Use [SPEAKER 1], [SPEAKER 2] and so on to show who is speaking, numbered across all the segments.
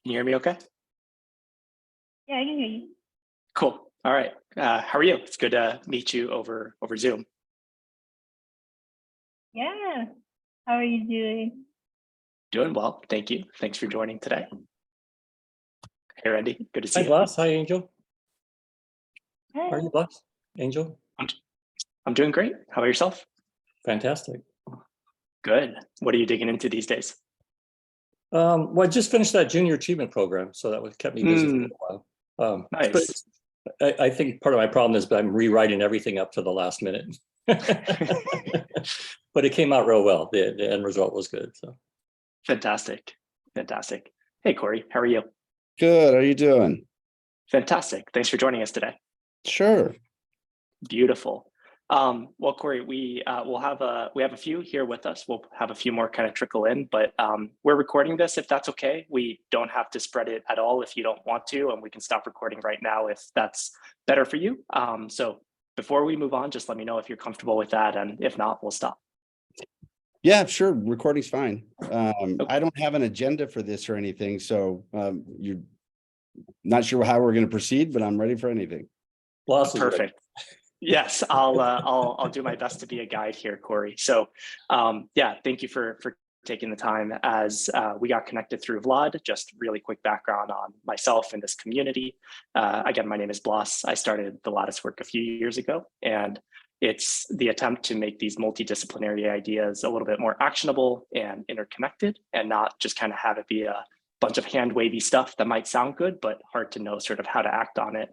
[SPEAKER 1] Can you hear me okay?
[SPEAKER 2] Yeah, I can hear you.
[SPEAKER 1] Cool. All right. How are you? It's good to meet you over Zoom.
[SPEAKER 2] Yeah. How are you doing?
[SPEAKER 1] Doing well. Thank you. Thanks for joining today. Hey, Randy. Good to see
[SPEAKER 3] Hi,
[SPEAKER 1] you.
[SPEAKER 3] Blas. Hi, Angel. How are
[SPEAKER 2] Hi.
[SPEAKER 3] you, Blas? Angel?
[SPEAKER 1] I'm doing great. How about yourself?
[SPEAKER 3] Fantastic.
[SPEAKER 1] Good. What are you digging into these days?
[SPEAKER 3] Well, I just finished that junior achievement program, so that kept me busy for a while. But
[SPEAKER 1] Nice.
[SPEAKER 3] I think part of my problem is that I'm rewriting everything up to the last minute. But it came out real well. The end result was good. So
[SPEAKER 1] Fantastic. Fantastic. Hey, Corey. How are you?
[SPEAKER 4] Good. How are you doing?
[SPEAKER 1] Fantastic. Thanks for joining us today.
[SPEAKER 4] Sure.
[SPEAKER 1] Beautiful. Well, Corey, we have a few here with us. We'll have a few more kind of trickle in, but we're recording this if that's okay. We don't have to spread it at all if you don't want to, and we can stop recording right now if that's better for you. So before we move on, just let me know if you're comfortable with that, and if not, we'll stop.
[SPEAKER 4] Yeah, sure. Recording's fine. I don't have an agenda for this or anything, so you're not sure how we're going to proceed, but I'm ready for anything.
[SPEAKER 3] Blas is ready.
[SPEAKER 1] Perfect. Yes, I'll do my best to be a guide here, Corey. So, yeah, thank you for taking the time. As we got connected through Vlad, just really quick background on myself and this community. Again, my name is Blas. I started the Lattice work a few years ago, and it's the attempt to make these multidisciplinary ideas a little bit more actionable and interconnected, and not just kind of have it be a bunch of hand wavy stuff that might sound good, but hard to know sort of how to act on it.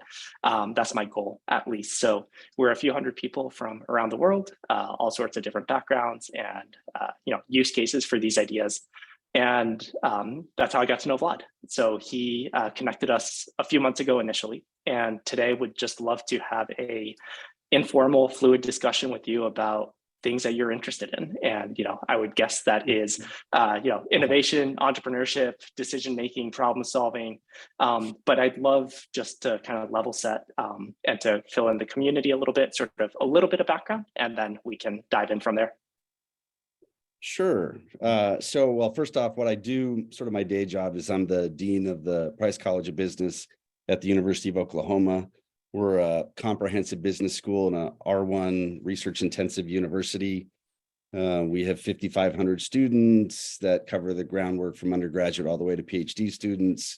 [SPEAKER 1] That's my goal, at least. So we're a few hundred people from around the world, all sorts of different backgrounds and use cases for these ideas. And that's how I got to know Vlad. So he connected us a few months ago initially, and today would just love to have a informal, fluid discussion with you about things that you're interested in. And, I would guess that is, innovation, entrepreneurship, decision-making, problem solving. But I'd love just to kind of level set and to fill in the community a little bit, sort of a little bit of background, and then we can dive in from there.
[SPEAKER 4] Sure. Well, first off, what I do, sort of my day job, is I'm the dean of the Price College of Business at the University of Oklahoma. We're a comprehensive business school and a R1 research intensive university. We have 5,500 students that cover the groundwork from undergraduate all the way to PhD students,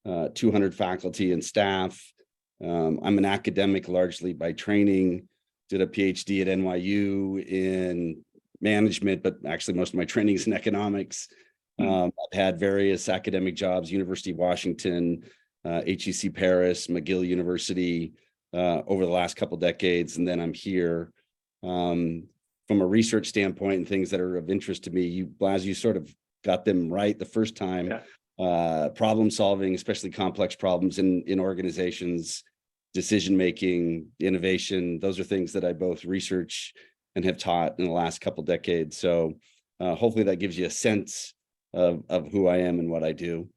[SPEAKER 4] 200 faculty and staff. I'm an academic largely by training, did a PhD at NYU in management, but actually most of my training is in economics. I've had various academic jobs, University of Washington, HEC Paris, McGill University, over the last couple decades. And then I'm here from a research standpoint and things that are of interest to me. Blas, you sort of got them right the first time. Yeah. Problem solving, especially complex problems in organizations, decision-making, innovation. Those are things that I both research and have taught in the last couple decades. So hopefully that gives you a sense of who I am and what I do.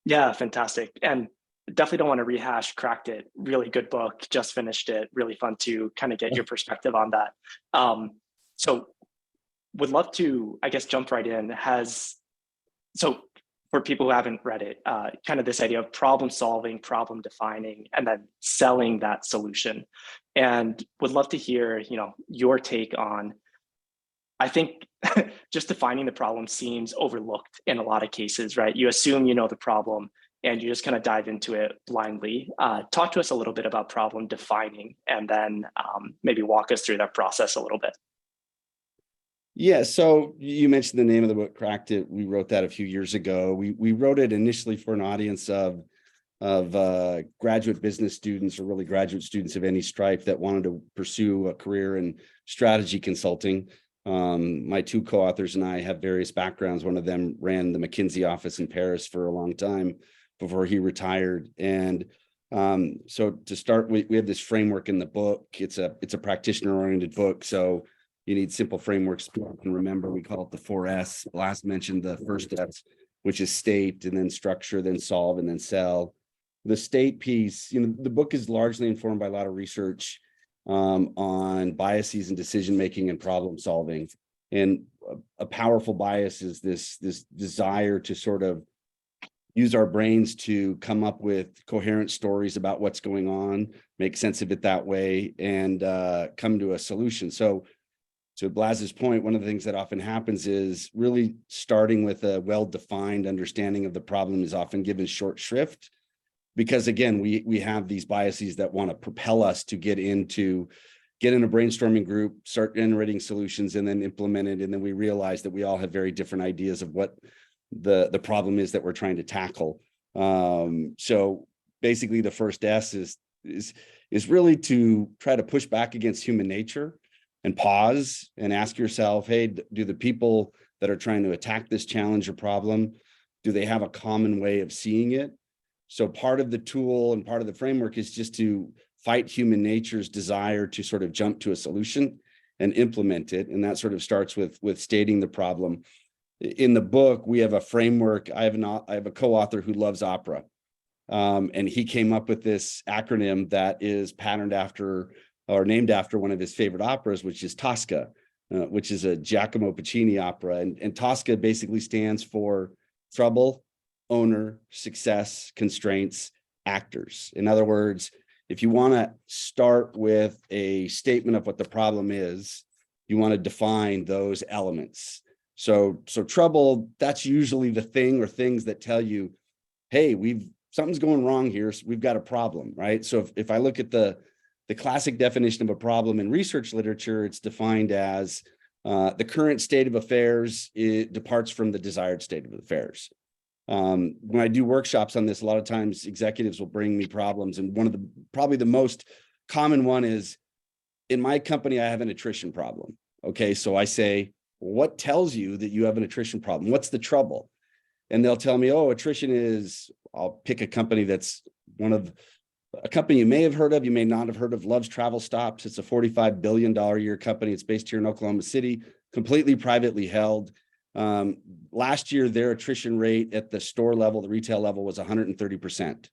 [SPEAKER 4] Yeah,
[SPEAKER 1] fantastic. And definitely don't want to rehash Cracked It. Really good book, just finished it. Really fun to kind of get your perspective on that. So would love to, I guess, jump right in. So for people who haven't read it, kind of this idea of problem solving, problem defining, and then selling that solution. And would love to hear, your take on, I think just defining the problem seems overlooked in a lot of cases, right? You assume you know the problem and you just kind of dive into it blindly. Talk to us a little bit about problem defining, and then maybe walk us through that process a little bit.
[SPEAKER 4] Yeah, so you mentioned the name of the book, Cracked It. We wrote that a few years ago. We wrote it initially for an audience of graduate business students, or really graduate students of any stripe that wanted to pursue a career in strategy consulting. My two co-authors and I have various backgrounds. One of them ran the McKinsey office in Paris for a long time before he retired. And so to start, we have this framework in the book. It's a practitioner-oriented book, so you need simple frameworks people can remember. We call it the 4S. Last mentioned the first S, which is state, and then structure, then solve, and then sell. The state piece, the book is largely informed by a lot of research on biases in decision-making and problem solving. And a powerful bias is this desire to sort of use our brains to come up with coherent stories about what's going on, make sense of it that way, and come to a solution. So to Blaz's point, one of the things that often happens is really starting with a well-defined understanding of the problem is often given short shrift, because again, we have these biases that want to propel us to get in a brainstorming group, start generating solutions, and then implement it. And then we realize that we all have very different ideas of what the problem is that we're trying to tackle. So basically the first S is really to try to push back against human nature and pause and ask yourself, hey, do the people that are trying to attack this challenge or problem, do they have a common way of seeing it? So part of the tool and part of the framework is just to fight human nature's desire to sort of jump to a solution and implement it. And that sort of starts with stating the problem. In the book, we have a framework. I have a co-author who loves opera. And he came up with this acronym that is patterned after or named after one of his favorite operas, which is Tosca, which is a Giacomo Puccini opera. And Tosca basically stands for trouble, owner, success, constraints, actors. In other words, if you want to start with a statement of what the problem is, you want to define those elements. So trouble, that's usually the thing or things that tell you, hey, something's going wrong here. So we've got a problem, right? So if I look at the classic definition of a problem in research literature, it's defined as the current state of affairs. It departs from the desired state of affairs. When I do workshops on this, a lot of times executives will bring me problems. And probably the most common one is, in my company, I have an attrition problem. Okay, so I say, what tells you that you have an attrition problem? What's the trouble? And they'll tell me, oh, attrition is, I'll pick a company that's a company you may have heard of, you may not have heard of, Love's Travel Stops. It's a $45 billion a year company. It's based here in Oklahoma City, completely privately held. Last year, their attrition rate at the store level, the retail level, was 130%.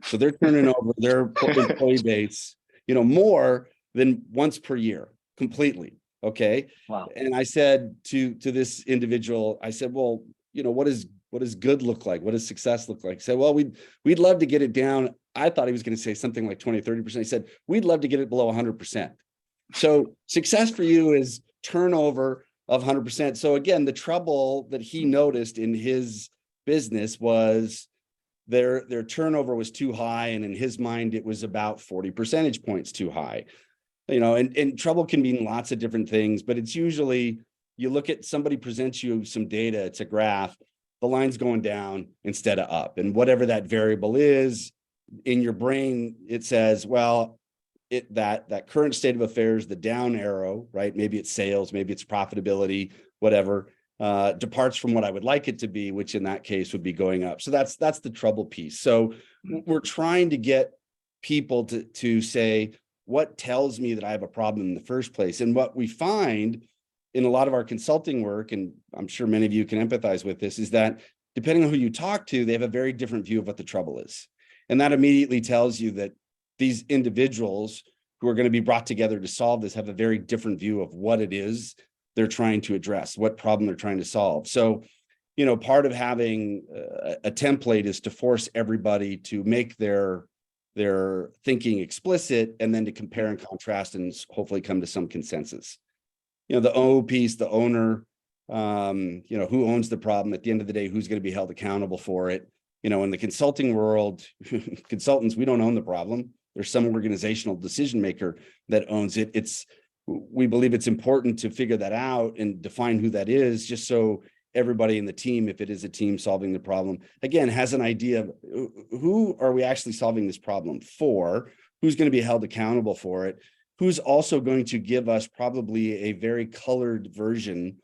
[SPEAKER 4] So they're turning over their employee base, more than once per year, completely. Okay.
[SPEAKER 1] Wow.
[SPEAKER 4] And I said to this individual, I said, well, what does good look like? What does success look like? He said, well, we'd love to get it down. I thought he was going to say something like 20, 30%. He said, we'd love to get it below 100%. So success for you is turnover of 100%. So again, the trouble that he noticed in his business was their turnover was too high. And in his mind, it was about 40 percentage points too high. And trouble can mean lots of different things, but it's usually, you look at somebody presents you some data, it's a graph, the line's going down instead of up. And whatever that variable is in your brain, it says, well, that current state of affairs, the down arrow, right? Maybe it's sales, maybe it's profitability, whatever, departs from what I would like it to be, which in that case would be going up. So that's the trouble piece. So we're trying to get people to say, what tells me that I have a problem in the first place? And what we find in a lot of our consulting work, and I'm sure many of you can empathize with this, is that depending on who you talk to, they have a very different view of what the trouble is. And that immediately tells you that these individuals who are going to be brought together to solve this have a very different view of what it is they're trying to address, what problem they're trying to solve. So, part of having a template is to force everybody to make their thinking explicit, and then to compare and contrast and hopefully come to some consensus. The O piece, the owner, who owns the problem at the end of the day, who's going to be held accountable for it. In the consulting world, consultants, we don't own the problem. There's some organizational decision maker that owns it. We believe it's important to figure that out and define who that is, just so everybody in the team, if it is a team solving the problem, again, has an idea of who are we actually solving this problem for, who's going to be held accountable for it, who's also going to give us probably a very colored version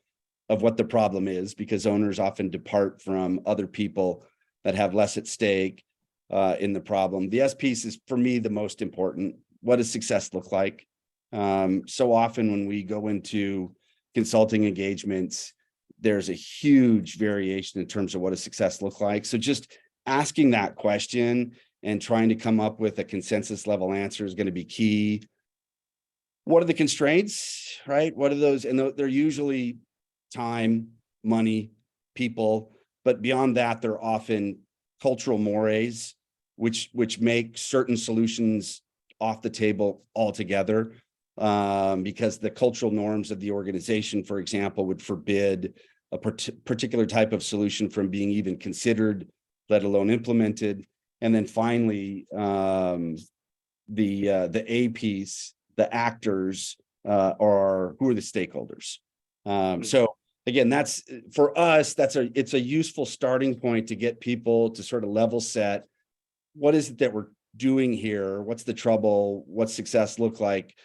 [SPEAKER 4] of what the problem is, because owners often depart from other people that have less at stake in the problem. The S piece is, for me, the most important. What does success look like? So often when we go into consulting engagements, there's a huge variation in terms of what does success look like. So just asking that question and trying to come up with a consensus level answer is going to be key. What are the constraints, right? What are those? And they're usually time, money, people, but beyond that, they're often cultural mores, which make certain solutions off the table altogether, because the cultural norms of the organization, for example, would forbid a particular type of solution from being even considered, let alone implemented. And then finally, the A piece, the actors, are who are the stakeholders. So again, that's for us, it's a useful starting point to get people to sort of level set. What is it that we're doing here? What's the trouble? What's success look like?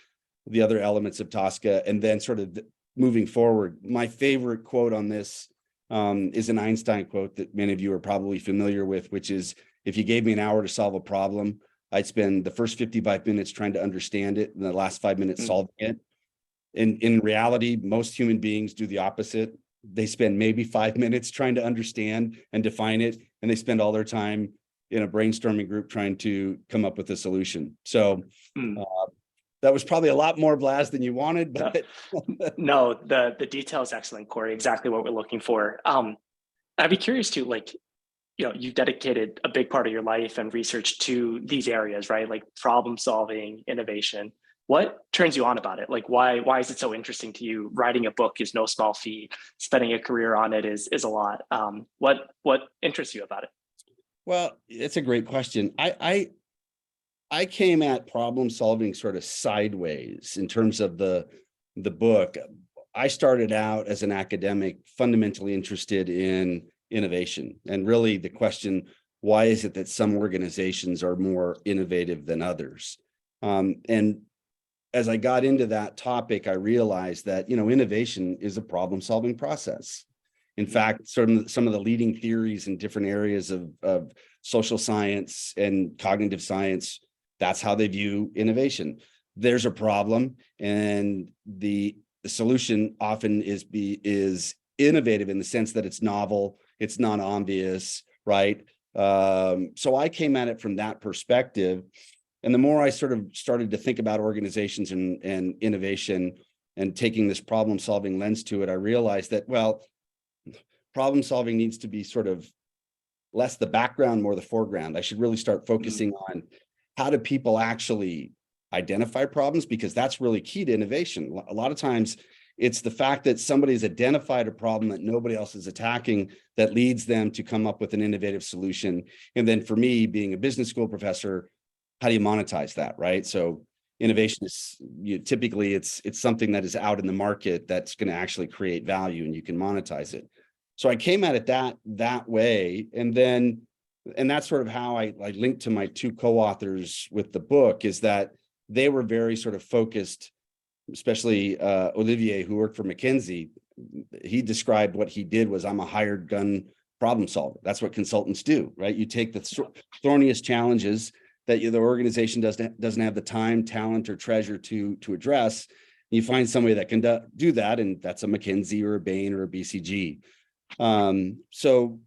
[SPEAKER 4] The other elements of Tosca, and then sort of moving forward. My favorite quote on this is an Einstein quote that many of you are probably familiar with, which is, if you gave me an hour to solve a problem, I'd spend the first 55 minutes trying to understand it and the last 5 minutes solving it. In reality, most human beings do the opposite. They spend maybe 5 minutes trying to understand and define it, and they spend all their time in a brainstorming group trying to come up with a solution. So that was probably a lot more blast than you wanted, but
[SPEAKER 1] no, the detail is excellent, Corey. Exactly what we're looking for. I'd be curious to, like, you've dedicated a big part of your life and research to these areas, right? Like problem solving, innovation. What turns you on about it? Like, why is it so interesting to you? Writing a book is no small feat. Spending a career on it is a lot. What interests you about it?
[SPEAKER 4] Well, it's a great question. I came at problem solving sort of sideways in terms of the book. I started out as an academic, fundamentally interested in innovation, and really the question, why is it that some organizations are more innovative than others? And as I got into that topic, I realized that, innovation is a problem solving process. In fact, some of the leading theories in different areas of social science and cognitive science, that's how they view innovation. There's a problem, and the solution often is innovative in the sense that it's novel, it's non-obvious, right? So I came at it from that perspective. And the more I sort of started to think about organizations and innovation and taking this problem solving lens to it, I realized that, well, problem solving needs to be sort of less the background, more the foreground. I should really start focusing on how do people actually identify problems, because that's really key to innovation. A lot of times it's the fact that somebody's identified a problem that nobody else is attacking that leads them to come up with an innovative solution. And then for me, being a business school professor, how do you monetize that, right? So innovation is typically it's something that is out in the market that's going to actually create value and you can monetize it. So I came at it that way, and that's sort of how I linked to my two co-authors with the book, is that they were very sort of focused, especially Olivier, who worked for McKinsey. He described what he did was, I'm a hired gun problem solver. That's what consultants do, right? You take the thorniest challenges that the organization doesn't have the time, talent, or treasure to address. You find somebody that can do that, and that's a McKinsey or a Bain or a BCG. So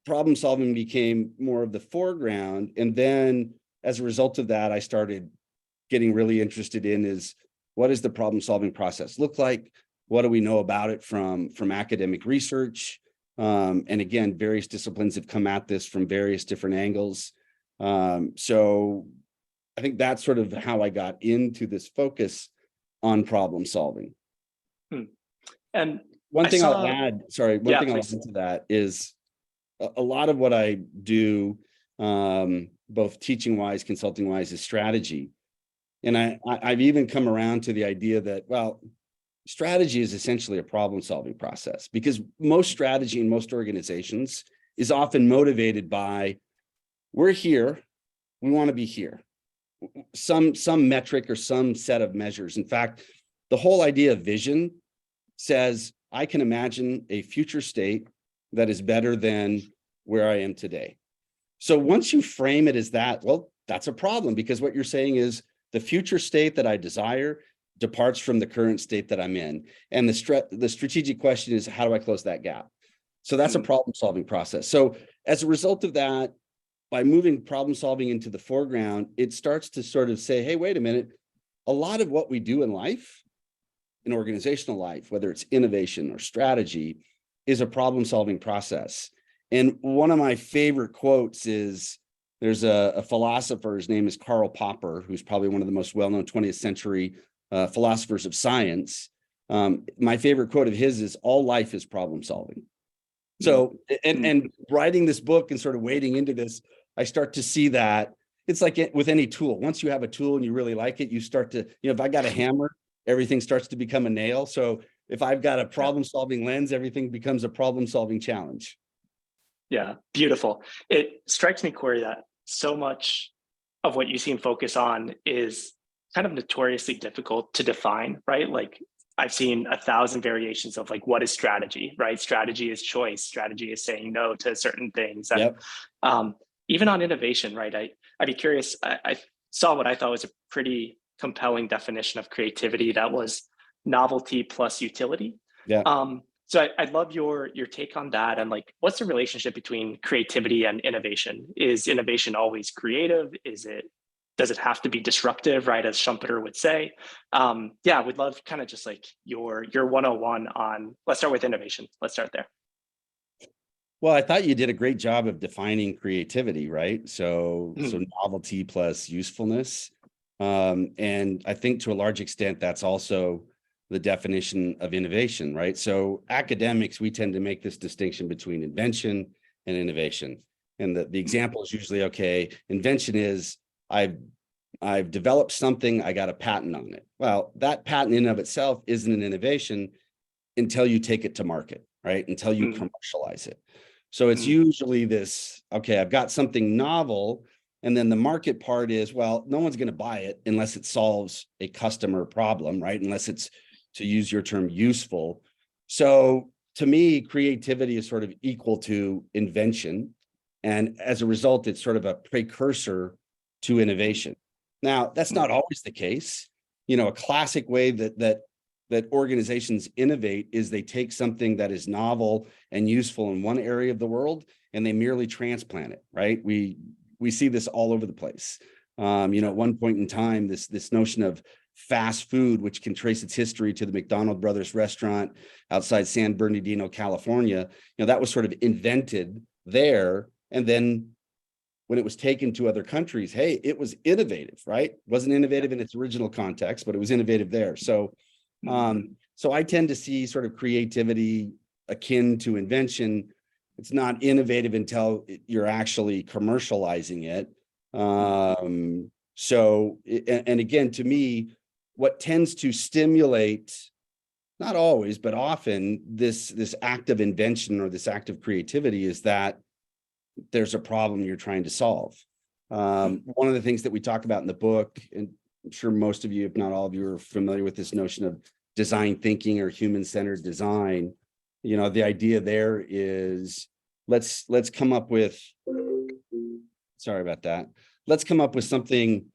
[SPEAKER 4] problem solving became more of the foreground. And then as a result of that, I started getting really interested in is, what does the problem solving process look like? What do we know about it from academic research? And again, various disciplines have come at this from various different angles. So I think that's sort of how I got into this focus on problem solving.
[SPEAKER 1] And
[SPEAKER 4] one thing I'll add to that is a lot of what I do, both teaching wise, consulting wise, is strategy. And I've even come around to the idea that, well, strategy is essentially a problem solving process, because most strategy in most organizations is often motivated by, we're here, we want to be here. Some metric or some set of measures. In fact, the whole idea of vision says, I can imagine a future state that is better than where I am today. So once you frame it as that, well, that's a problem, because what you're saying is the future state that I desire departs from the current state that I'm in. And the strategic question is, how do I close that gap? So that's a problem solving process. So as a result of that, by moving problem solving into the foreground, it starts to sort of say, hey, wait a minute, a lot of what we do in life, in organizational life, whether it's innovation or strategy, is a problem solving process. And one of my favorite quotes is, there's a philosopher, his name is Karl Popper, who's probably one of the most well-known 20th century philosophers of science. My favorite quote of his is, all life is problem solving. So, and writing this book and sort of wading into this, I start to see that it's like with any tool. Once you have a tool and you really like it, you start to, if I got a hammer, everything starts to become a nail. So if I've got a problem solving lens, everything becomes a problem solving challenge.
[SPEAKER 1] Yeah, beautiful. It strikes me, Corey, that so much of what you seem focus on is kind of notoriously difficult to define, right? Like I've seen 1,000 variations of like, what is strategy, right? Strategy is choice. Strategy is saying no to certain things. And even on innovation, right? I'd be curious. I saw what I thought was a pretty compelling definition of creativity that was novelty plus utility.
[SPEAKER 4] Yeah.
[SPEAKER 1] So I'd love your take on that, and like, what's the relationship between creativity and innovation? Is innovation always creative? Does it have to be disruptive, right? As Schumpeter would say. Yeah, we'd love kind of just like your 101 on, let's start with innovation. Let's start there.
[SPEAKER 4] Well, I thought you did a great job of defining creativity, right? So novelty plus usefulness. And I think to a large extent, that's also the definition of innovation, right? So academics, we tend to make this distinction between invention and innovation. And the example is usually, okay, invention is I've developed something, I got a patent on it. Well, that patent in and of itself isn't an innovation until you take it to market, right? Until you commercialize it. So it's usually this, okay, I've got something novel, and then the market part is, well, no one's going to buy it unless it solves a customer problem, right? Unless it's, to use your term, useful. So to me, creativity is sort of equal to invention. And as a result, it's sort of a precursor to innovation. Now, that's not always the case. A classic way that organizations innovate is they take something that is novel and useful in one area of the world and they merely transplant it, right? We see this all over the place. At one point in time, this notion of fast food, which can trace its history to the McDonald Brothers restaurant outside San Bernardino, California, that was sort of invented there. And then when it was taken to other countries, hey, it was innovative, right? It wasn't innovative in its original context, but it was innovative there. So I tend to see sort of creativity akin to invention. It's not innovative until you're actually commercializing it. And again, to me, what tends to stimulate, not always, but often, this act of invention or this act of creativity is that there's a problem you're trying to solve. One of the things that we talk about in the book, and I'm sure most of you, if not all of you, are familiar with this notion of design thinking or human-centered design. The idea there is let's come up with, sorry about that. Let's come up with something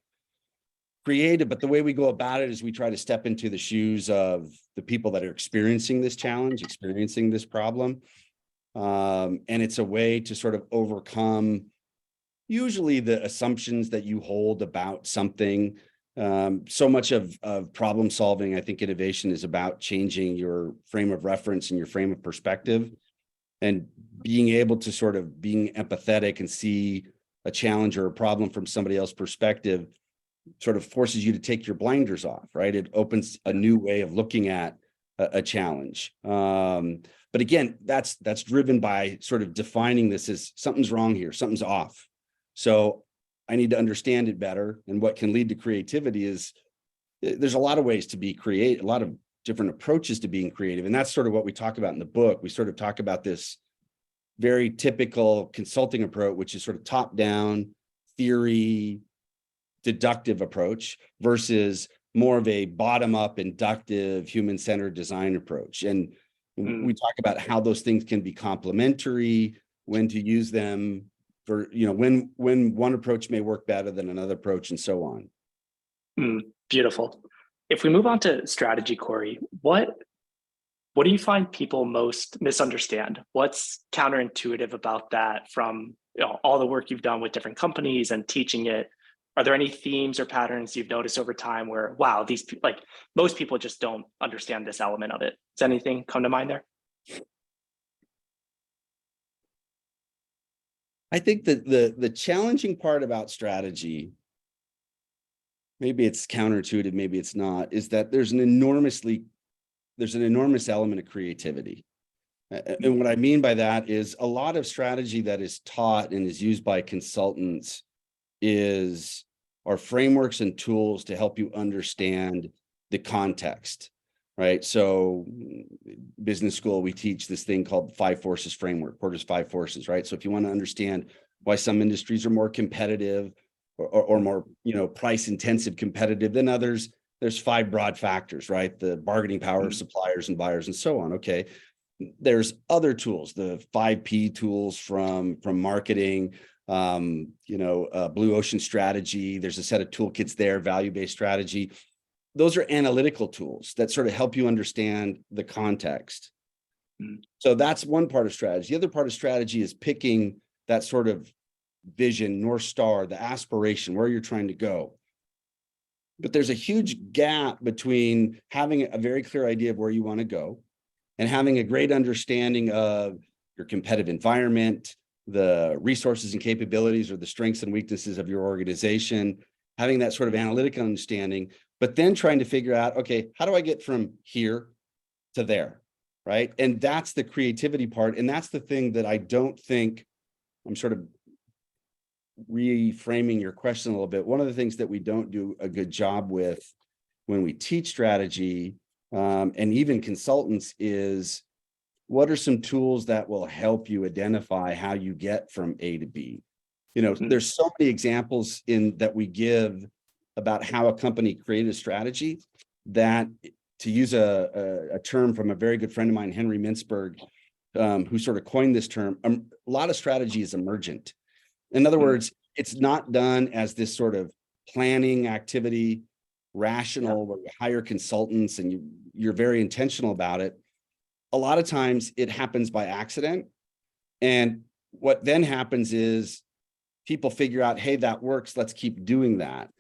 [SPEAKER 4] creative, but the way we go about it is we try to step into the shoes of the people that are experiencing this challenge, experiencing this problem. And it's a way to sort of overcome usually the assumptions that you hold about something. So much of problem solving, I think innovation is about changing your frame of reference and your frame of perspective, and being able to sort of being empathetic and see a challenge or a problem from somebody else's perspective sort of forces you to take your blinders off, right? It opens a new way of looking at a challenge. But again, that's driven by sort of defining this as something's wrong here, something's off. So I need to understand it better. And what can lead to creativity is there's a lot of ways to be creative, a lot of different approaches to being creative. And that's sort of what we talk about in the book. We sort of talk about this very typical consulting approach, which is sort of top-down theory, deductive approach versus more of a bottom-up inductive human-centered design approach. And we talk about how those things can be complementary, when to use them for, when one approach may work better than another approach, and so on.
[SPEAKER 1] Beautiful. If we move on to strategy, Corey, what do you find people most misunderstand? What's counterintuitive about that from all the work you've done with different companies and teaching it? Are there any themes or patterns you've noticed over time where, wow, most people just don't understand this element of it? Does anything come to mind there?
[SPEAKER 4] I think that the challenging part about strategy, maybe it's counterintuitive, maybe it's not, is that there's an enormous element of creativity. And what I mean by that is a lot of strategy that is taught and is used by consultants are frameworks and tools to help you understand the context, right? So business school, we teach this thing called 5 forces framework, Porter's 5 forces, right? So if you want to understand why some industries are more competitive or more, price intensive competitive than others, there's 5 broad factors, right? The bargaining power of suppliers and buyers and so on. Okay. There's other tools, the 5P tools from marketing, blue ocean strategy. There's a set of toolkits there, value-based strategy. Those are analytical tools that sort of help you understand the context. So that's one part of strategy. The other part of strategy is picking that sort of vision, North Star, the aspiration, where you're trying to go. But there's a huge gap between having a very clear idea of where you want to go and having a great understanding of your competitive environment, the resources and capabilities or the strengths and weaknesses of your organization, having that sort of analytical understanding, but then trying to figure out, okay, how do I get from here to there, right? And that's the creativity part. And that's the thing that I don't think, I'm sort of reframing your question a little bit. One of the things that we don't do a good job with when we teach strategy, and even consultants, is what are some tools that will help you identify how you get from A to B? There's so many examples that we give about how a company created a strategy that, to use a term from a very good friend of mine, Henry Mintzberg, who sort of coined this term, a lot of strategy is emergent. In other words, it's not done as this sort of planning activity, rational, where you hire consultants and you're very intentional about it. A lot of times it happens by accident. And what then happens is people figure out, hey, that works, let's keep doing that.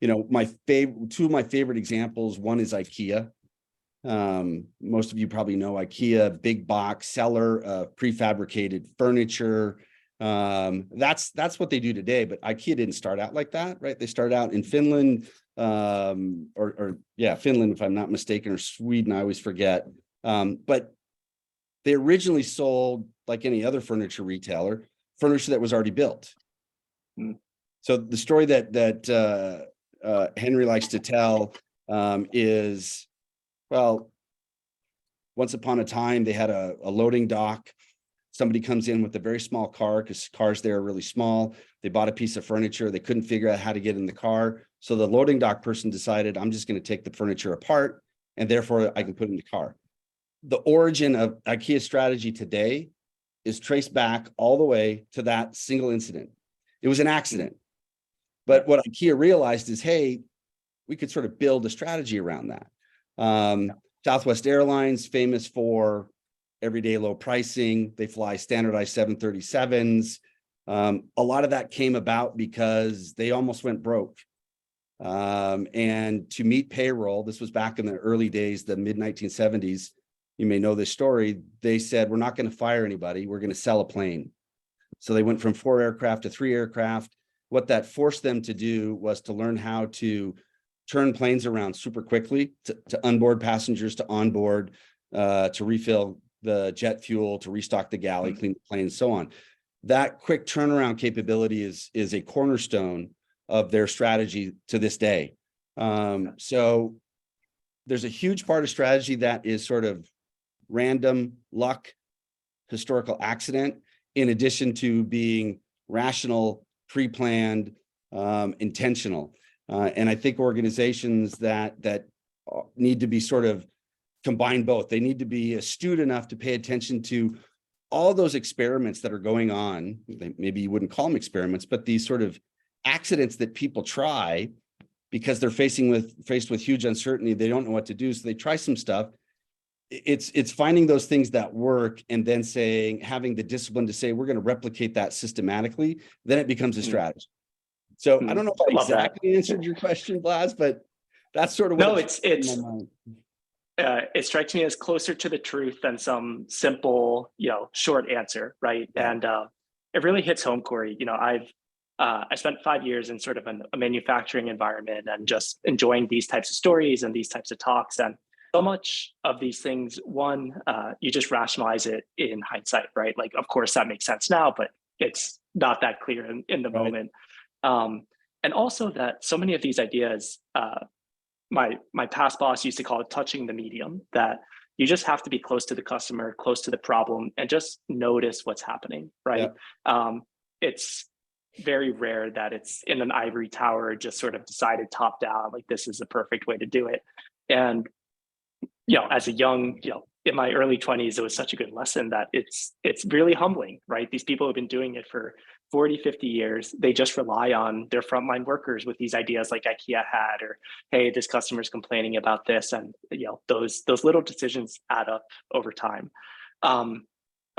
[SPEAKER 4] Two of my favorite examples, one is IKEA. Most of you probably know IKEA, big box seller of prefabricated furniture. That's what they do today, but IKEA didn't start out like that, right? They started out in Finland, Finland, if I'm not mistaken, or Sweden, I always forget. But they originally sold, like any other furniture retailer, furniture that was already built. So the story that Henry likes to tell is, well, once upon a time, they had a loading dock. Somebody comes in with a very small car, because cars there are really small. They bought a piece of furniture. They couldn't figure out how to get in the car. So the loading dock person decided, I'm just going to take the furniture apart, and therefore I can put it in the car. The origin of IKEA's strategy today is traced back all the way to that single incident. It was an accident. But what IKEA realized is, hey, we could sort of build a strategy around that. Southwest Airlines, famous for everyday low pricing. They fly standardized 737s. A lot of that came about because they almost went broke. And to meet payroll, this was back in the early days, the mid 1970s. You may know this story. They said, we're not going to fire anybody. We're going to sell a plane. So they went from 4 aircraft to 3 aircraft. What that forced them to do was to learn how to turn planes around super quickly, to onboard passengers, to onboard, to refill the jet fuel, to restock the galley, clean the plane, and so on. That quick turnaround capability is a cornerstone of their strategy to this day. So there's a huge part of strategy that is sort of random luck, historical accident, in addition to being rational, pre-planned, intentional. And I think organizations that need to be sort of combine both. They need to be astute enough to pay attention to all those experiments that are going on. Maybe you wouldn't call them experiments, but these sort of accidents that people try because they're faced with huge uncertainty. They don't know what to do, so they try some stuff. It's finding those things that work and then having the discipline to say, we're going to replicate that systematically. Then it becomes a strategy. So I don't know if I exactly answered your question, Blas, but that's sort of what
[SPEAKER 1] it strikes me as closer to the truth than some simple, short answer, right? And it really hits home, Corey. You know, I spent 5 years in sort of a manufacturing environment and just enjoying these types of stories and these types of talks. And so much of these things, one, you just rationalize it in hindsight, right? Like, of course, that makes sense now, but it's not that clear in the
[SPEAKER 4] Right.
[SPEAKER 1] moment. And also that so many of these ideas, my past boss used to call it touching the medium, that you just have to be close to the customer, close to the problem, and just notice what's happening, right? It's very rare that it's in an ivory tower, just sort of decided top down, like this is the perfect way to do it. And, you know, as a young, you know, in my early 20s, it was such a good lesson that it's really humbling, right? These people have been doing it for 40, 50 years. They just rely on their frontline workers with these ideas like IKEA had, or, hey, this customer's complaining about this. And, you know, those little decisions add up over time.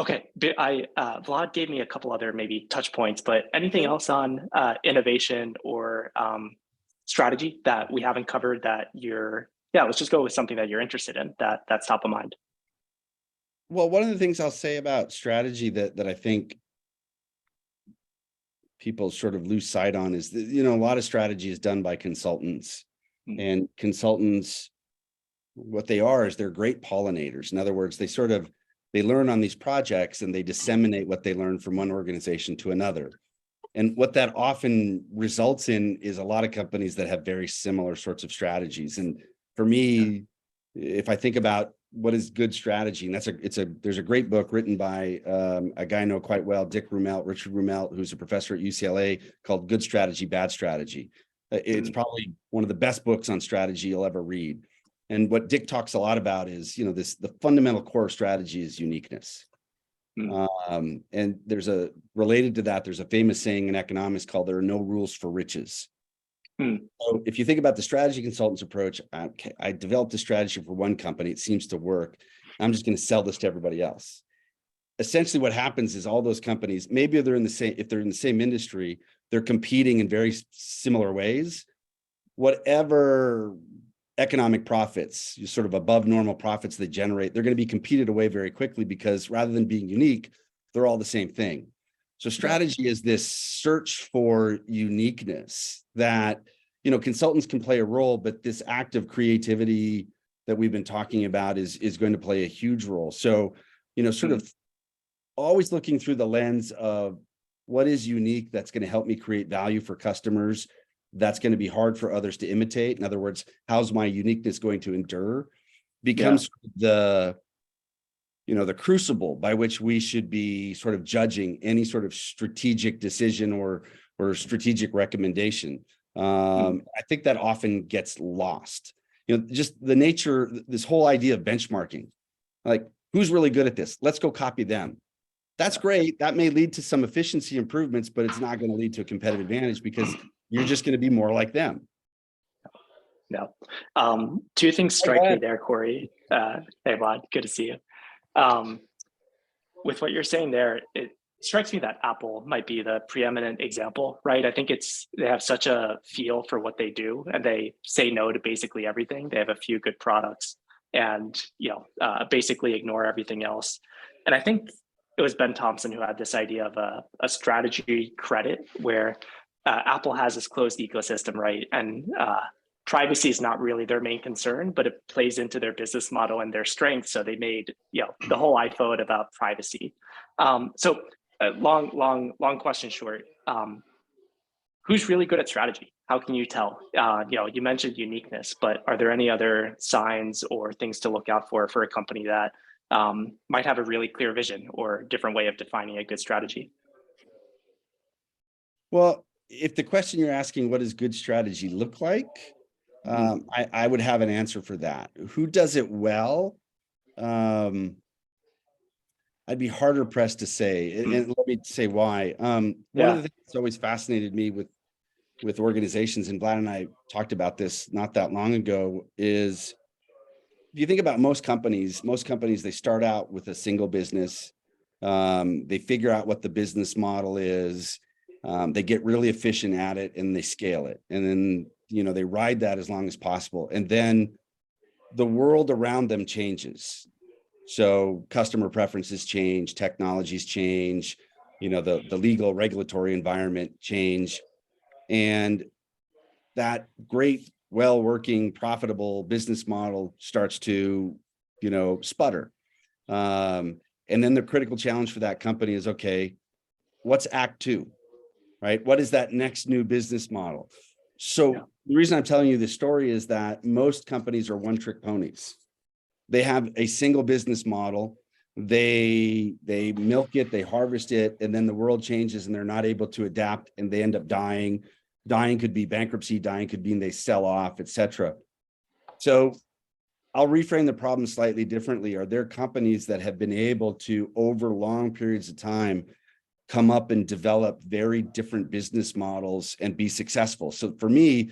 [SPEAKER 1] Okay, Vlad gave me a couple other maybe touch points, but anything else on innovation or strategy that we haven't covered that let's just go with something that you're interested in that's top of mind.
[SPEAKER 4] Well, one of the things I'll say about strategy that I think people sort of lose sight on is that, you know, a lot of strategy is done by consultants. And consultants, what they are is they're great pollinators. In other words, they learn on these projects and they disseminate what they learn from one organization to another. And what that often results in is a lot of companies that have very similar sorts of strategies. And for me, if I think about what is good strategy, and there's a great book written by a guy I know quite well, Richard Rumelt, who's a professor at UCLA, called Good Strategy, Bad Strategy. It's probably one of the best books on strategy you'll ever read. And what Dick talks a lot about is, you know, the fundamental core strategy is uniqueness. And related to that, there's a famous saying in economics called "there are no rules for riches." So if you think about the strategy consultant's approach, I developed a strategy for one company. It seems to work. I'm just going to sell this to everybody else. Essentially what happens is all those companies, maybe if they're in the same industry, they're competing in very similar ways. Whatever economic profits, sort of above normal profits they generate, they're going to be competed away very quickly because rather than being unique, they're all the same thing. So strategy is this search for uniqueness that, you know, consultants can play a role, but this act of creativity that we've been talking about is going to play a huge role. So, you know, sort of always looking through the lens of what is unique that's going to help me create value for customers, that's going to be hard for others to imitate. In other words, how's my uniqueness going to endure becomes the crucible by which we should be sort of judging any sort of strategic decision or strategic recommendation. I think that often gets lost. You know, just the nature, this whole idea of benchmarking, like who's really good at this? Let's go copy them. That's great. That may lead to some efficiency improvements, but it's not going to lead to a competitive advantage because you're just going to be more like them.
[SPEAKER 1] No. Two things strike me there, Corey. Hey, Vlad, good to see you. With what you're saying there, it strikes me that Apple might be the preeminent example, right? I think they have such a feel for what they do, and they say no to basically everything. They have a few good products, and basically ignore everything else. And I think it was Ben Thompson who had this idea of a strategy credit, where Apple has this closed ecosystem, right? And privacy is not really their main concern, but it plays into their business model and their strength. So they made the whole iPhone about privacy. So long question short. Who's really good at strategy? How can you tell? You mentioned uniqueness, but are there any other signs or things to look out for a company that might have a really clear vision or different way of defining a good strategy?
[SPEAKER 4] Well, if the question you're asking, what does good strategy look like? I would have an answer for that. Who does it well? I'd be harder pressed to say, and let me say why. One of the things that's always fascinated me with organizations, and Vlad and I talked about this not that long ago, is if you think about most companies, they start out with a single business. They figure out what the business model is. They get really efficient at it and they scale it. And then, they ride that as long as possible. And then the world around them changes. So customer preferences change, technologies change, the legal regulatory environment change, and that great, well-working, profitable business model starts to, sputter. And then the critical challenge for that company is, okay, what's Act Two, right? What is that next new business model? So the reason I'm telling you this story is that most companies are one-trick ponies. They have a single business model. They milk it, they harvest it, and then the world changes and they're not able to adapt and they end up dying. Dying could be bankruptcy, dying could mean they sell off, etc. So I'll reframe the problem slightly differently. Are there companies that have been able to, over long periods of time, come up and develop very different business models and be successful? So for me,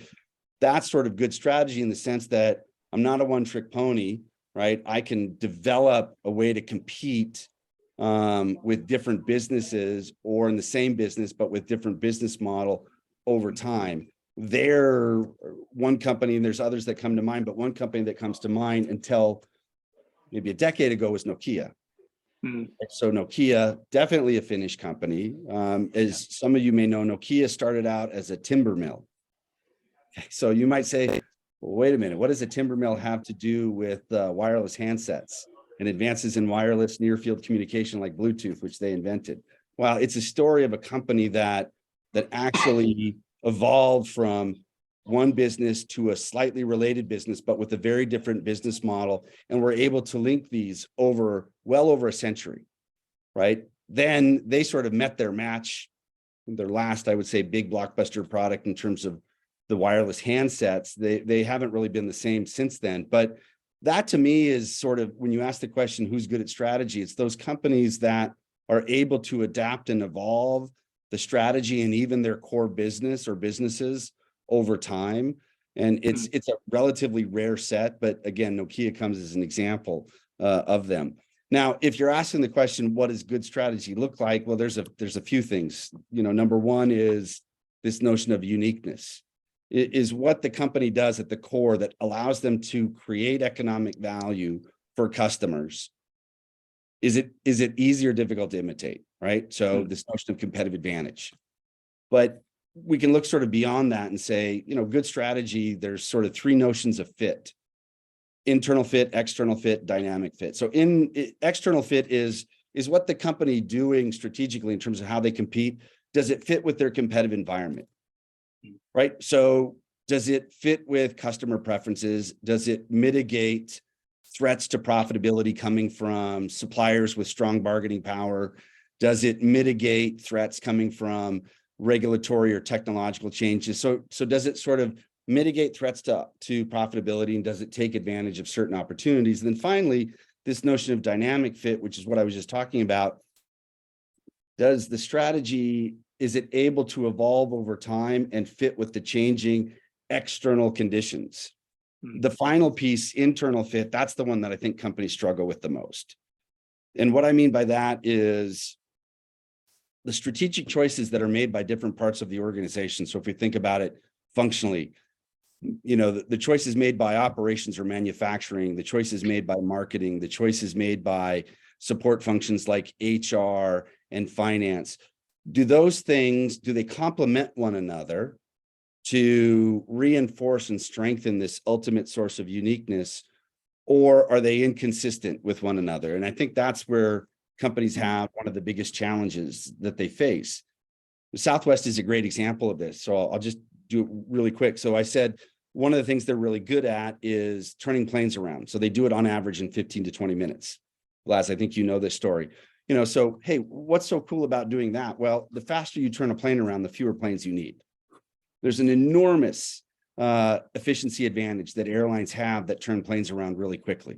[SPEAKER 4] that's sort of good strategy in the sense that I'm not a one-trick pony, right? I can develop a way to compete with different businesses, or in the same business, but with different business model over time. They're one company, and there's others that come to mind, but one company that comes to mind until maybe a decade ago was Nokia. So Nokia, definitely a Finnish company. As some of you may know, Nokia started out as a timber mill. So you might say, well, wait a minute, what does a timber mill have to do with wireless handsets and advances in wireless near field communication like Bluetooth, which they invented? Well, it's a story of a company that actually evolved from one business to a slightly related business, but with a very different business model. And we're able to link these well over a century, right? Then they sort of met their match, their last, I would say, big blockbuster product in terms of the wireless handsets. They haven't really been the same since then. But that to me is sort of, when you ask the question, who's good at strategy, it's those companies that are able to adapt and evolve the strategy and even their core business or businesses over time. And it's a relatively rare set, but again, Nokia comes as an example of them. Now, if you're asking the question, what does good strategy look like? Well, there's a few things. Number one is this notion of uniqueness. It is what the company does at the core that allows them to create economic value for customers. Is it easy or difficult to imitate, right? So this notion of competitive advantage. But we can look sort of beyond that and say, good strategy, there's sort of three notions of fit: internal fit, external fit, dynamic fit. So external fit is what the company doing strategically in terms of how they compete. Does it fit with their competitive environment, right? So does it fit with customer preferences? Does it mitigate threats to profitability coming from suppliers with strong bargaining power? Does it mitigate threats coming from regulatory or technological changes? So does it sort of mitigate threats to profitability, and does it take advantage of certain opportunities? And then finally, this notion of dynamic fit, which is what I was just talking about. Does the strategy, is it able to evolve over time and fit with the changing external conditions? The final piece, internal fit, that's the one that I think companies struggle with the most. And what I mean by that is the strategic choices that are made by different parts of the organization. So if we think about it functionally, the choices made by operations or manufacturing, the choices made by marketing, the choices made by support functions like HR and finance, do they complement one another to reinforce and strengthen this ultimate source of uniqueness, or are they inconsistent with one another? And I think that's where companies have one of the biggest challenges that they face. Southwest is a great example of this. So I'll just do it really quick. So I said, one of the things they're really good at is turning planes around. So they do it on average in 15 to 20 minutes. Laz, I think you know this story. So, hey, what's so cool about doing that? Well, the faster you turn a plane around, the fewer planes you need. There's an enormous efficiency advantage that airlines have that turn planes around really quickly.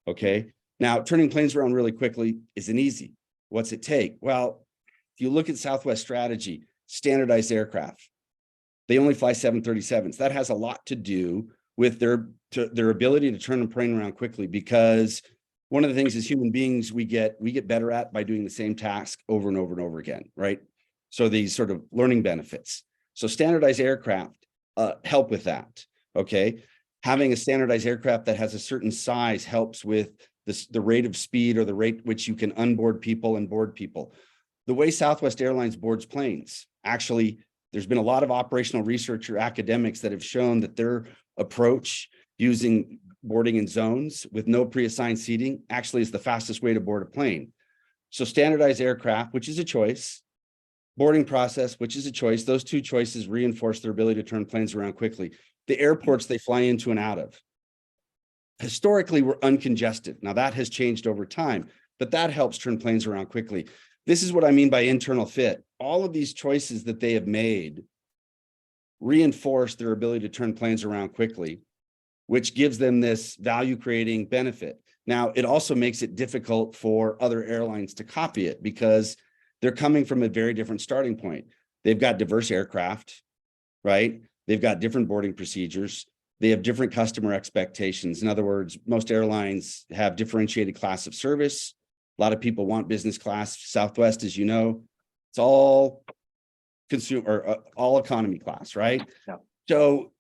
[SPEAKER 4] Okay. Now, turning planes around really quickly isn't easy. What's it take? Well, if you look at Southwest strategy, standardized aircraft, they only fly 737s. That has a lot to do with their ability to turn a plane around quickly, because one of the things as human beings we get better at by doing the same task over and over and over again, right? So these sort of learning benefits. So standardized aircraft help with that, okay? Having a standardized aircraft that has a certain size helps with the rate of speed or the rate which you can onboard people and board people. the way Southwest Airlines boards planes. Actually, there's been a lot of operational research or academics that have shown that their approach using boarding in zones with no pre-assigned seating actually is the fastest way to board a plane. So standardized aircraft, which is a choice, boarding process, which is a choice, those two choices reinforce their ability to turn planes around quickly. The airports they fly into and out of historically were uncongested. Now that has changed over time, but that helps turn planes around quickly. This is what I mean by internal fit. All of these choices that they have made reinforce their ability to turn planes around quickly, which gives them this value creating benefit. Now, it also makes it difficult for other airlines to copy it because they're coming from a very different starting point. They've got diverse aircraft, right? They've got different boarding procedures. They have different customer expectations. In other words, most airlines have differentiated class of service. A lot of people want business class. Southwest, as you know, it's all consumer or all economy class, right?
[SPEAKER 1] Yeah.
[SPEAKER 4] So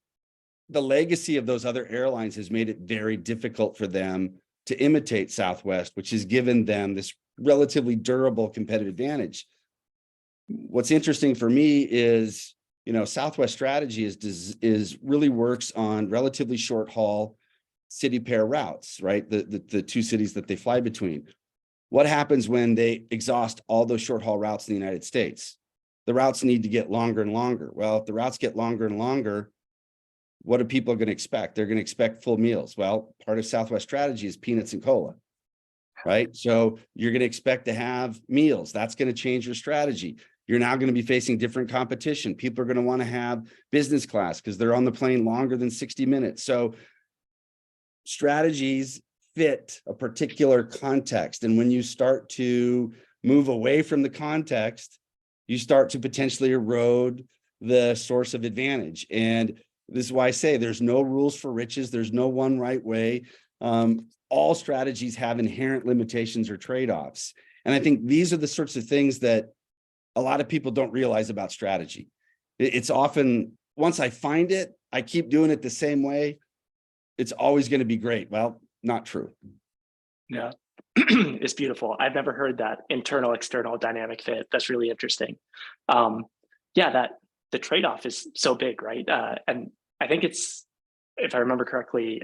[SPEAKER 4] the legacy of those other airlines has made it very difficult for them to imitate Southwest, which has given them this relatively durable competitive advantage. What's interesting for me is, Southwest strategy is really works on relatively short haul city pair routes, right? The two cities that they fly between. What happens when they exhaust all those short haul routes in the United States? The routes need to get longer and longer. Well, if the routes get longer and longer, what are people going to expect? They're going to expect full meals. Well, part of Southwest strategy is peanuts and cola, right? So you're going to expect to have meals. That's going to change your strategy. You're now going to be facing different competition. People are going to want to have business class because they're on the plane longer than 60 minutes. So strategies fit a particular context. And when you start to move away from the context, you start to potentially erode the source of advantage. And this is why I say there's no rules for riches. There's no one right way. All strategies have inherent limitations or trade-offs. And I think these are the sorts of things that a lot of people don't realize about strategy. It's often, once I find it, I keep doing it the same way. It's always going to be great. Well, not true.
[SPEAKER 1] Yeah, it's beautiful. I've never heard that internal external dynamic fit. That's really interesting. Yeah, that the trade-off is so big, right? And I think it's, if I remember correctly,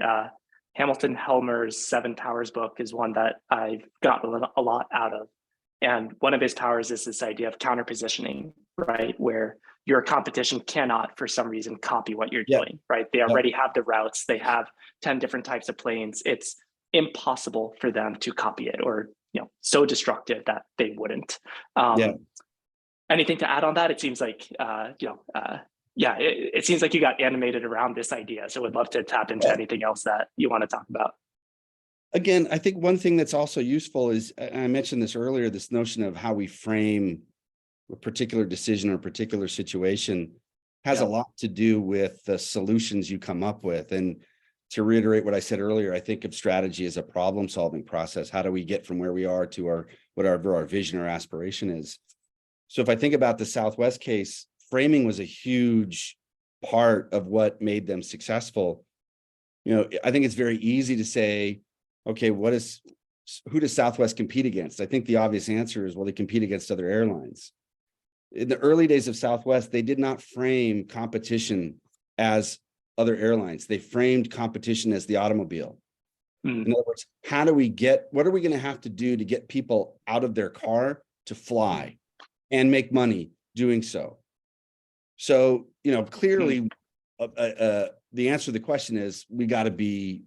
[SPEAKER 1] Hamilton Helmer's Seven Powers book is one that I've gotten a lot out of. And one of his powers is this idea of counter positioning, right? Where your competition cannot, for some reason, copy what you're doing, right? They already have the routes. They have 10 different types of planes. It's impossible for them to copy it, or so destructive that they wouldn't. Anything to add on that? It seems like it seems like you got animated around this idea. So would love to tap into anything else that you want to talk about.
[SPEAKER 4] Again, I think one thing that's also useful is, and I mentioned this earlier, this notion of how we frame a particular decision or a particular situation has a lot to do with the solutions you come up with. And to reiterate what I said earlier, I think of strategy as a problem-solving process. How do we get from where we are to whatever our vision or aspiration is? So if I think about the Southwest case, framing was a huge part of what made them successful. I think it's very easy to say, okay, who does Southwest compete against? I think the obvious answer is, well, they compete against other airlines. In the early days of Southwest, they did not frame competition as other airlines. They framed competition as the automobile. In other words, what are we going to have to do to get people out of their car to fly and make money doing so? So, clearly the answer to the question is we got to be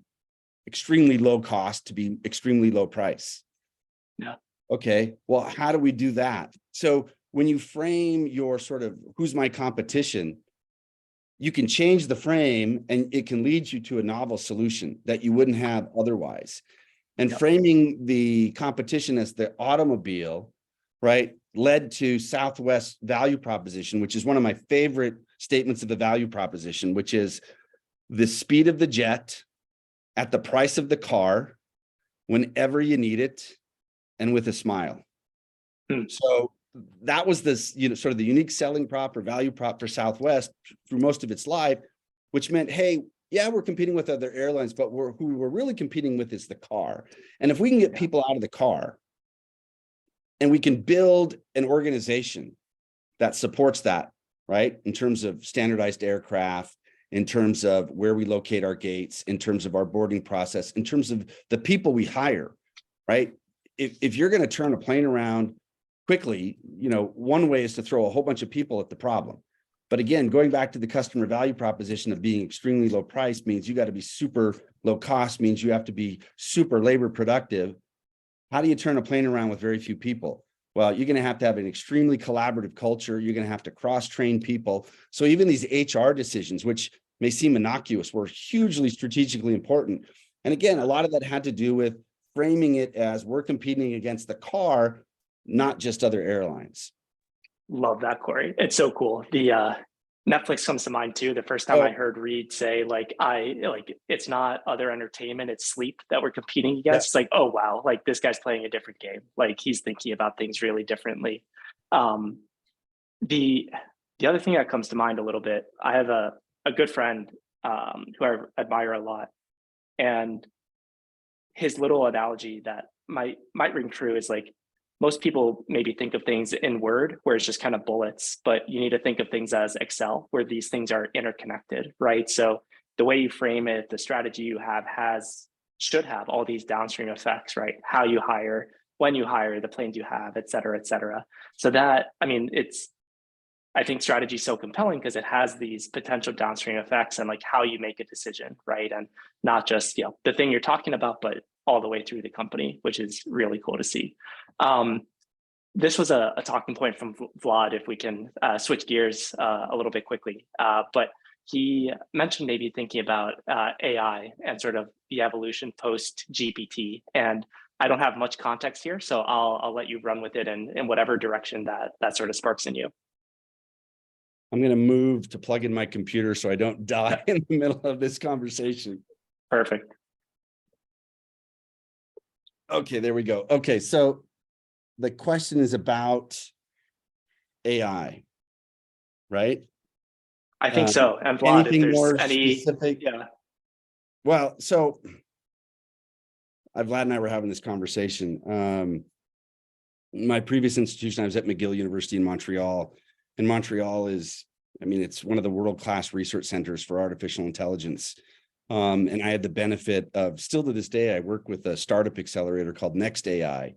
[SPEAKER 4] extremely low cost to be extremely low price.
[SPEAKER 1] Yeah.
[SPEAKER 4] Okay. Well, how do we do that? So when you frame your sort of who's my competition, you can change the frame and it can lead you to a novel solution that you wouldn't have otherwise. And framing the competition as the automobile, right, led to Southwest value proposition, which is one of my favorite statements of the value proposition, which is the speed of the jet at the price of the car, whenever you need it, and with a smile. So that was this, sort of the unique selling prop or value prop for Southwest through most of its life, which meant, hey, yeah, we're competing with other airlines, but who we're really competing with is the car. And if we can get people out of the car, And we can build an organization that supports that, right? In terms of standardized aircraft, in terms of where we locate our gates, in terms of our boarding process, in terms of the people we hire, right? If you're going to turn a plane around quickly, one way is to throw a whole bunch of people at the problem. But again, going back to the customer value proposition of being extremely low price means you got to be super low cost, means you have to be super labor productive. How do you turn a plane around with very few people? Well, you're going to have an extremely collaborative culture. You're going to have to cross-train people. So even these HR decisions, which may seem innocuous, were hugely strategically important. And again, a lot of that had to do with framing it as we're competing against the car, not just other airlines.
[SPEAKER 1] Love that, Corey. It's so cool. The Netflix comes to mind too. The first time I heard Reed say, it's not other entertainment, it's sleep that we're competing against. It's like, oh wow, like this guy's playing a different game. Like he's thinking about things really differently. The other thing that comes to mind a little bit, I have a good friend who I admire a lot, and his little analogy that might ring true is like, most people maybe think of things in Word where it's just kind of bullets, but you need to think of things as Excel where these things are interconnected, right? So the way you frame it, the strategy you have should have all these downstream effects, right? How you hire, when you hire, the planes you have, et cetera, et cetera. So that, I think strategy is so compelling because it has these potential downstream effects and like how you make a decision, right? And not just, the thing you're talking about, but all the way through the company, which is really cool to see. This was a talking point from Vlad, if we can switch gears a little bit quickly. But he mentioned maybe thinking about AI and sort of the evolution post GPT. And I don't have much context here, so I'll let you run with it in whatever direction that sort of sparks in you.
[SPEAKER 4] I'm going to move to plug in my computer so I don't die in the middle of this conversation.
[SPEAKER 1] Perfect.
[SPEAKER 4] Okay, there we go. Okay, so the question is about AI, right?
[SPEAKER 1] I think so. And Vlad, if
[SPEAKER 4] anything
[SPEAKER 1] there's
[SPEAKER 4] more
[SPEAKER 1] any
[SPEAKER 4] specific?
[SPEAKER 1] Yeah.
[SPEAKER 4] Well, so Vlad and I were having this conversation. My previous institution, I was at McGill University in Montreal. And Montreal is, it's one of the world-class research centers for artificial intelligence. And I had the benefit of, still to this day, I work with a startup accelerator called Next AI.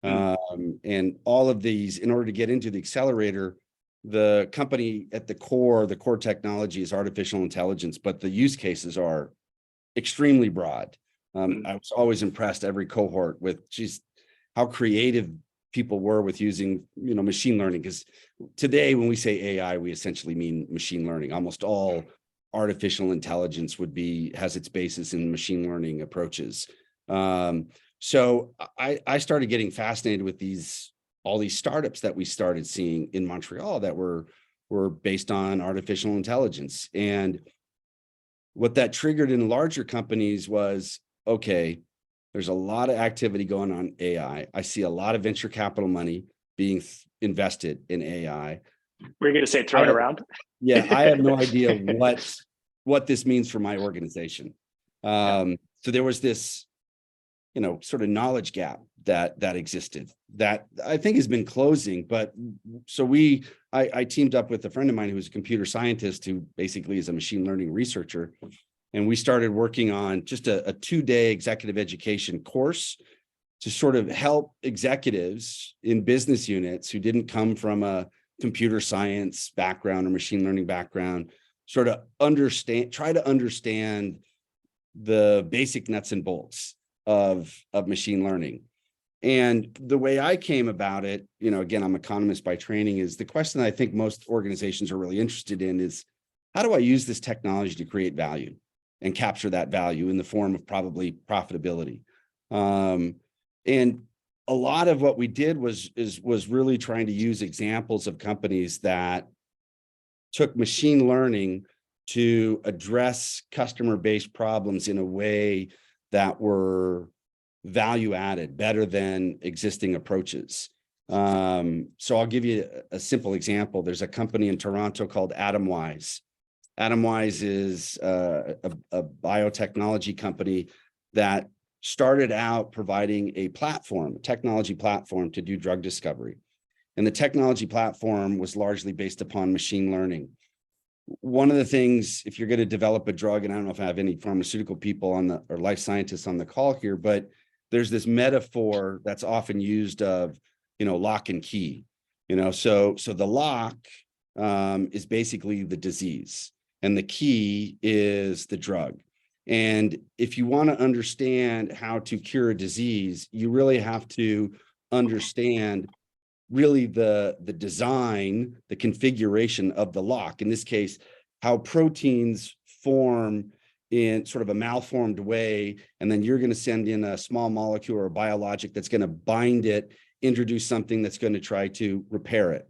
[SPEAKER 4] And all of these, in order to get into the accelerator, the company at the core technology is artificial intelligence, but the use cases are extremely broad. I was always impressed every cohort with just how creative people were with using, machine learning. Because today, when we say AI, we essentially mean machine learning. Almost all artificial intelligence has its basis in machine learning approaches. So I started getting fascinated with all these startups that we started seeing in Montreal that were based on artificial intelligence. And what that triggered in larger companies was, okay, there's a lot of activity going on AI. I see a lot of venture capital money being invested in AI.
[SPEAKER 1] We're going to say throw it around.
[SPEAKER 4] Yeah, I have no idea what this means for my organization. So there was this, sort of knowledge gap that existed that I think has been closing. But so I teamed up with a friend of mine who's a computer scientist who basically is a machine learning researcher. And we started working on just a 2-day executive education course to sort of help executives in business units who didn't come from a computer science background or machine learning background, sort of try to understand the basic nuts and bolts of machine learning. And the way I came about it, again, I'm an economist by training, is the question that I think most organizations are really interested in is, how do I use this technology to create value and capture that value in the form of probably profitability? And a lot of what we did was really trying to use examples of companies that took machine learning to address customer-based problems in a way that were value added, better than existing approaches. So I'll give you a simple example. There's a company in Toronto called Atomwise. Atomwise is a biotechnology company that started out providing a platform, a technology platform to do drug discovery. And the technology platform was largely based upon machine learning. One of the things, if you're going to develop a drug, and I don't know if I have any pharmaceutical people on the, or life scientists on the call here, but there's this metaphor that's often used of, lock and key, so the lock is basically the disease and the key is the drug. And if you want to understand how to cure a disease, you really have to understand really the design, the configuration of the lock. In this case, how proteins form in sort of a malformed way, and then you're going to send in a small molecule or a biologic that's going to bind it, introduce something that's going to try to repair it.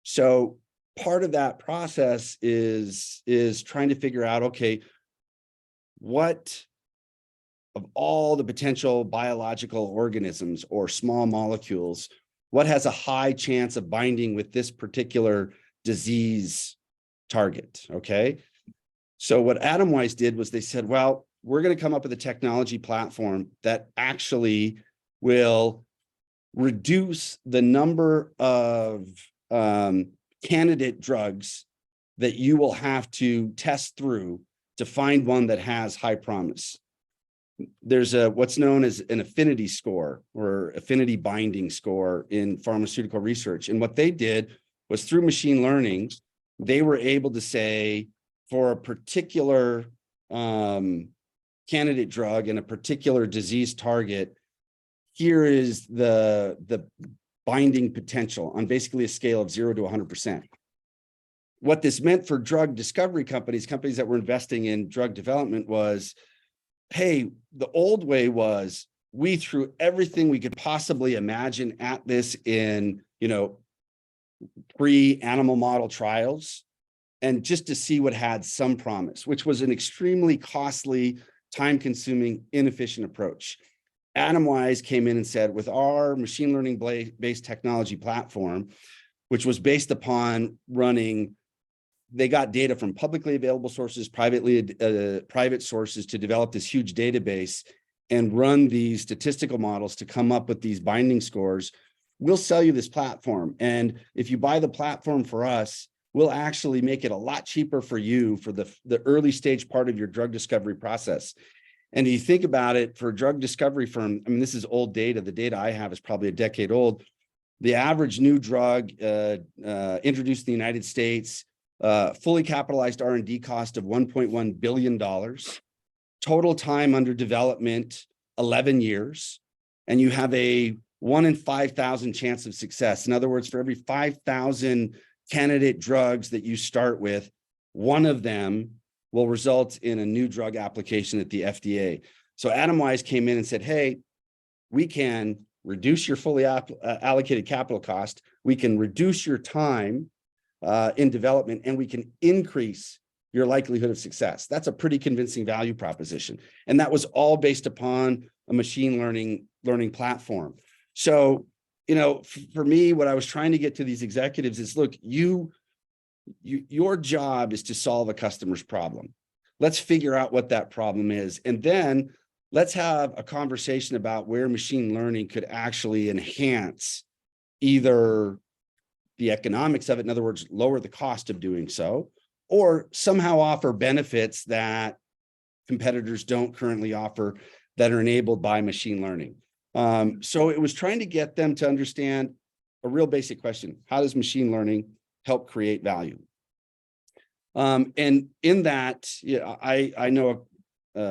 [SPEAKER 4] So part of that process is trying to figure out, okay, what of all the potential biological organisms or small molecules, what has a high chance of binding with this particular disease target, okay? So what Atomwise did was they said, well, we're going to come up with a technology platform that actually will reduce the number of candidate drugs that you will have to test through to find one that has high promise. There's what's known as an affinity score or affinity binding score in pharmaceutical research. And what they did was through machine learning, they were able to say for a particular candidate drug and a particular disease target, here is the binding potential on basically a scale of 0 to 100%. What this meant for drug discovery companies that were investing in drug development was, hey, the old way was we threw everything we could possibly imagine at this in, pre-animal model trials, and just to see what had some promise, which was an extremely costly, time-consuming, inefficient approach. Atomwise came in and said, with our machine learning based technology platform, which was based upon running, they got data from publicly available sources, private sources to develop this huge database and run these statistical models to come up with these binding scores. We'll sell you this platform. And if you buy the platform for us, we'll actually make it a lot cheaper for you for the early stage part of your drug discovery process. And if you think about it, for a drug discovery firm, I mean, this is old data. The data I have is probably a decade old. The average new drug introduced in the United States, fully capitalized R&D cost of $1.1 billion, total time under development, 11 years, and you have a 1 in 5,000 chance of success. In other words, for every 5,000 candidate drugs that you start with, one of them will result in a new drug application at the FDA. So Atomwise came in and said, hey, we can reduce your fully allocated capital cost, we can reduce your time in development, and we can increase your likelihood of success. That's a pretty convincing value proposition. And that was all based upon a machine learning platform. So, for me, what I was trying to get to these executives is, look, your job is to solve a customer's problem. Let's figure out what that problem is. And then let's have a conversation about where machine learning could actually enhance either the economics of it, in other words, lower the cost of doing so, or somehow offer benefits that competitors don't currently offer that are enabled by machine learning. So it was trying to get them to understand a real basic question: how does machine learning help create value? And in that, I know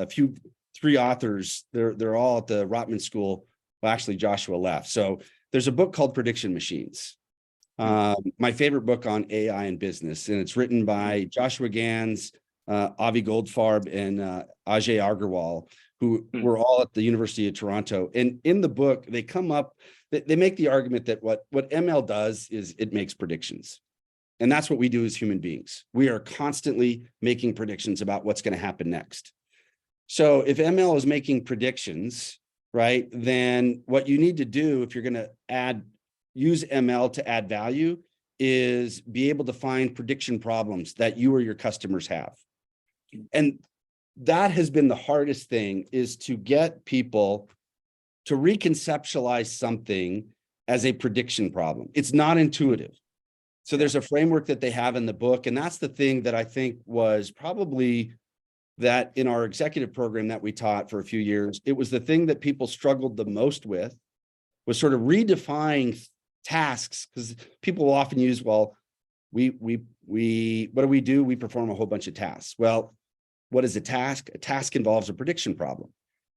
[SPEAKER 4] three authors. They're all at the Rotman School. Well, actually, Joshua left. So there's a book called Prediction Machines. My favorite book on AI and business, and it's written by Joshua Gans, Avi Goldfarb, and Ajay Agarwal, who were all at the University of Toronto. And in the book, they come up, they make the argument that what ML does is it makes predictions. And that's what we do as human beings. We are constantly making predictions about what's going to happen next. So if ML is making predictions, right, then what you need to do if you're going to use ML to add value is be able to find prediction problems that you or your customers have. And that has been the hardest thing, is to get people to reconceptualize something as a prediction problem. It's not intuitive. So there's a framework that they have in the book. And that's the thing that I think was probably that in our executive program that we taught for a few years, it was the thing that people struggled the most with, was sort of redefining tasks, because people will often use, well, what do we do? We perform a whole bunch of tasks. Well, what is a task? A task involves a prediction problem,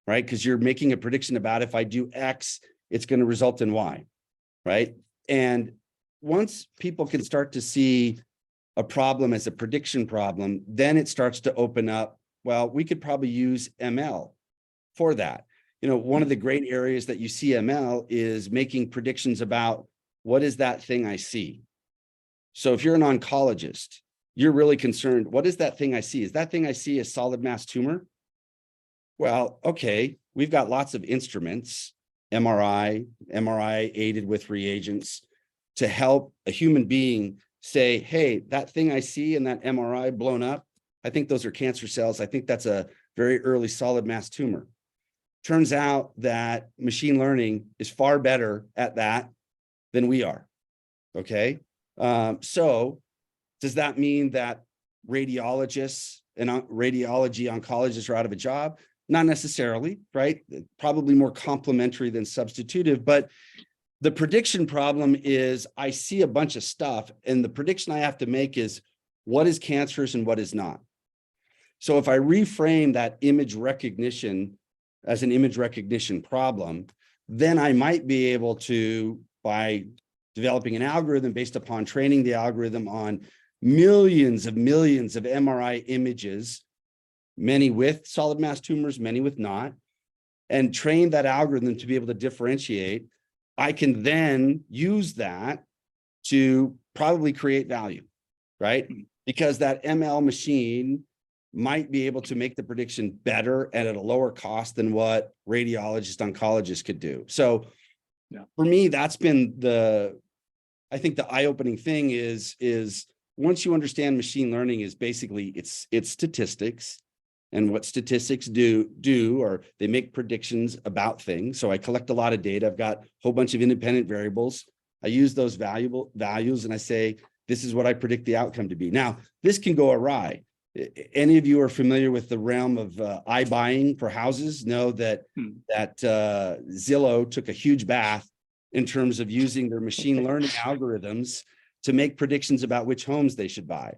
[SPEAKER 4] right? Because you're making a prediction about, if I do X, it's going to result in Y, right? And once people can start to see a problem as a prediction problem, then it starts to open up, well, we could probably use ML for that. You know, one of the great areas that you see ML is making predictions about, what is that thing I see? So if you're an oncologist, you're really concerned, what is that thing I see? Is that thing I see a solid mass tumor? Well, okay, we've got lots of instruments, MRI aided with reagents, to help a human being say, hey, that thing I see in that MRI blown up, I think those are cancer cells. I think that's a very early solid mass tumor. Turns out that machine learning is far better at that than we are, okay? So does that mean that radiologists and radiology oncologists are out of a job? Not necessarily, right? Probably more complementary than substitutive, but the prediction problem is, I see a bunch of stuff, and the prediction I have to make is, what is cancerous and what is not? So if I reframe that image recognition as an image recognition problem, then I might be able to, by developing an algorithm based upon training the algorithm on millions of MRI images, many with solid mass tumors, many with not, and train that algorithm to be able to differentiate, I can then use that to probably create value, right? Because that ML machine might be able to make the prediction better and at a lower cost than what radiologists, oncologists could do. So for me, that's been I think the eye-opening thing is once you understand machine learning is basically it's statistics, and what statistics do or they make predictions about things. So I collect a lot of data. I've got a whole bunch of independent variables. I use those values and I say, this is what I predict the outcome to be. Now, this can go awry. Any of you are familiar with the realm of iBuying for houses know that Zillow took a huge bath in terms of using their machine learning algorithms to make predictions about which homes they should buy.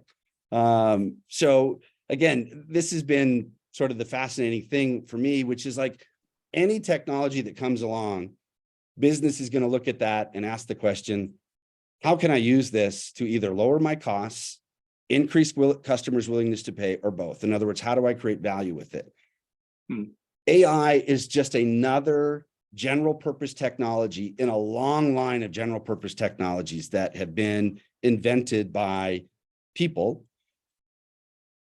[SPEAKER 4] So again, this has been sort of the fascinating thing for me, which is like any technology that comes along, business is going to look at that and ask the question, how can I use this to either lower my costs, increase customers' willingness to pay, or both? In other words, how do I create value with it? AI is just another general purpose technology in a long line of general purpose technologies that have been invented by people.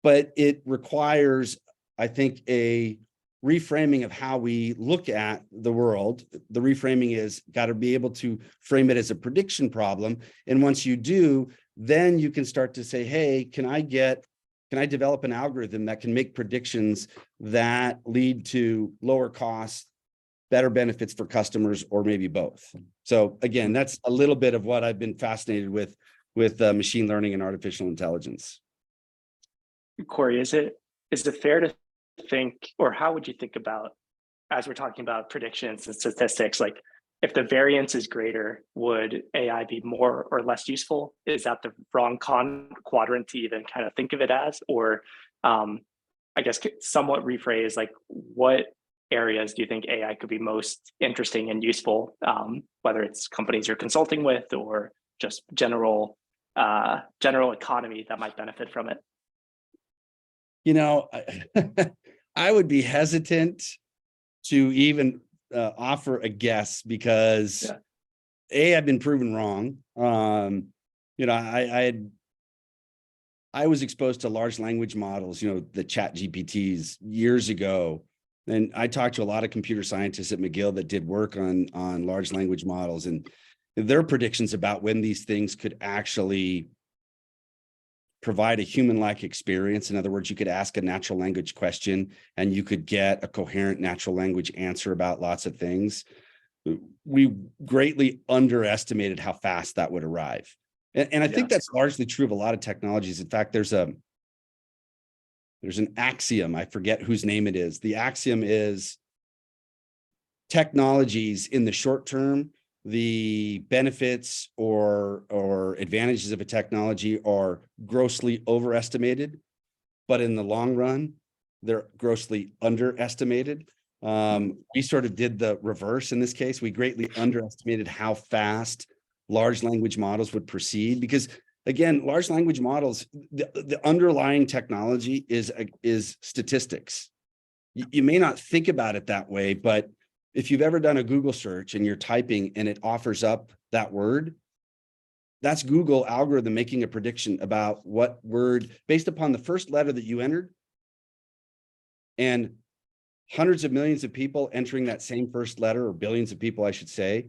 [SPEAKER 4] But it requires, I think, a reframing of how we look at the world. The reframing is got to be able to frame it as a prediction problem. And once you do, then you can start to say, hey, can I develop an algorithm that can make predictions that lead to lower costs, better benefits for customers, or maybe both? So again, that's a little bit of what I've been fascinated with machine learning and artificial intelligence.
[SPEAKER 1] Corey, is it fair to think, or how would you think about, as we're talking about predictions and statistics, like if the variance is greater, would AI be more or less useful? Is that the wrong quadrant to even kind of think of it as? Or I guess somewhat rephrase, like what areas do you think AI could be most interesting and useful, whether it's companies you're consulting with or just general economy that might benefit from it?
[SPEAKER 4] You know, I would be hesitant to even offer a guess because I've been proven wrong. You know, I was exposed to large language models, you know, the chat GPTs years ago. And I talked to a lot of computer scientists at McGill that did work on large language models, and their predictions about when these things could actually provide a human-like experience. In other words, you could ask a natural language question and you could get a coherent natural language answer about lots of things. We greatly underestimated how fast that would arrive. And I think that's largely true of a lot of technologies. In fact, there's an axiom, I forget whose name it is. The axiom is technologies in the short term, the benefits or advantages of a technology are grossly overestimated, but in the long run, they're grossly underestimated. We sort of did the reverse in this case. We greatly underestimated how fast large language models would proceed, because again, large language models, the underlying technology is statistics. You may not think about it that way, but if you've ever done a Google search and you're typing and it offers up that word, that's Google algorithm making a prediction about what word based upon the first letter that you entered, and hundreds of millions of people entering that same first letter, or billions of people, I should say.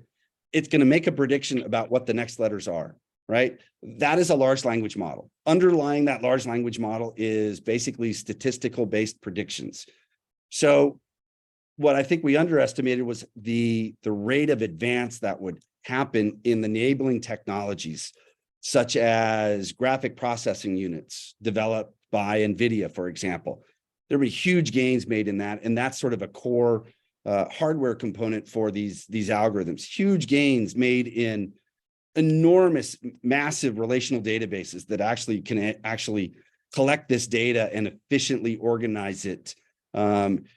[SPEAKER 4] It's going to make a prediction about what the next letters are, right? That is a large language model. Underlying that large language model is basically statistical based predictions. So what I think we underestimated was the rate of advance that would happen in enabling technologies, such as graphic processing units developed by NVIDIA, for example. There will be huge gains made in that, and that's sort of a core hardware component for these algorithms. Huge gains made in enormous, massive relational databases that actually can collect this data and efficiently organize it.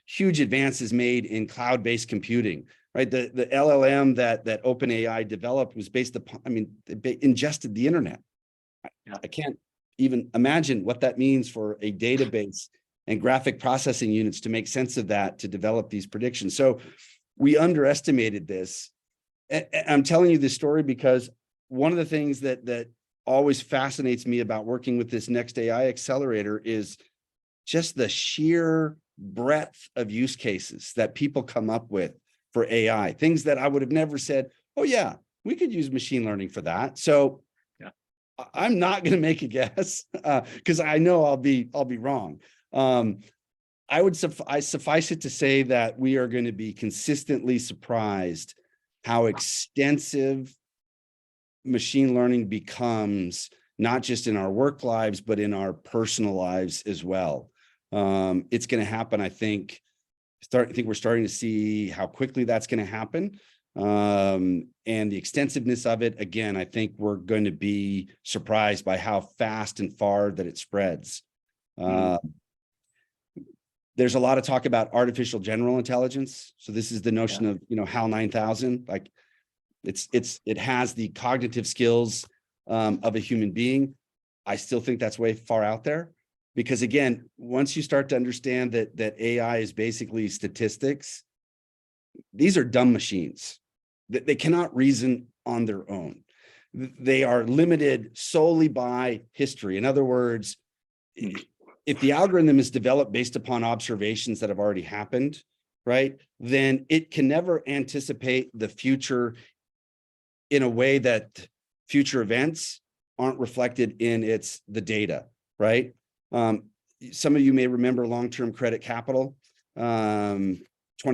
[SPEAKER 4] Huge advances made in cloud-based computing, right? The LLM that OpenAI developed was based upon, it ingested the internet. I can't even imagine what that means for a database and graphic processing units to make sense of that, to develop these predictions. So we underestimated this. I'm telling you this story because one of the things that always fascinates me about working with this Next AI accelerator is just the sheer breadth of use cases that people come up with for AI, things that I would have never said, oh yeah, we could use machine learning for that. So I'm not going to make a guess because I know I'll be wrong. I would suffice it to say that we are going to be consistently surprised how extensive machine learning becomes, not just in our work lives, but in our personal lives as well. It's going to happen, I think. I think we're starting to see how quickly that's going to happen. And the extensiveness of it, again, I think we're going to be surprised by how fast and far that it spreads. There's a lot of talk about artificial general intelligence. So this is the notion of, HAL 9000, like it has the cognitive skills of a human being. I still think that's way far out there, because again, once you start to understand that AI is basically statistics, these are dumb machines. They cannot reason on their own. They are limited solely by history. In other words, if the algorithm is developed based upon observations that have already happened, right, then it can never anticipate the future in a way that future events aren't reflected in the data, right? Some of you may remember long-term credit capital 20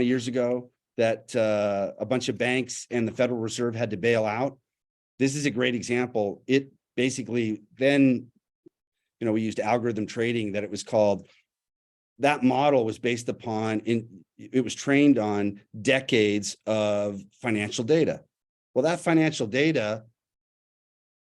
[SPEAKER 4] years ago that a bunch of banks and the Federal Reserve had to bail out. This is a great example. It basically then, we used algorithm trading, that it was called. That model was based upon, it was trained on decades of financial data. Well, that financial data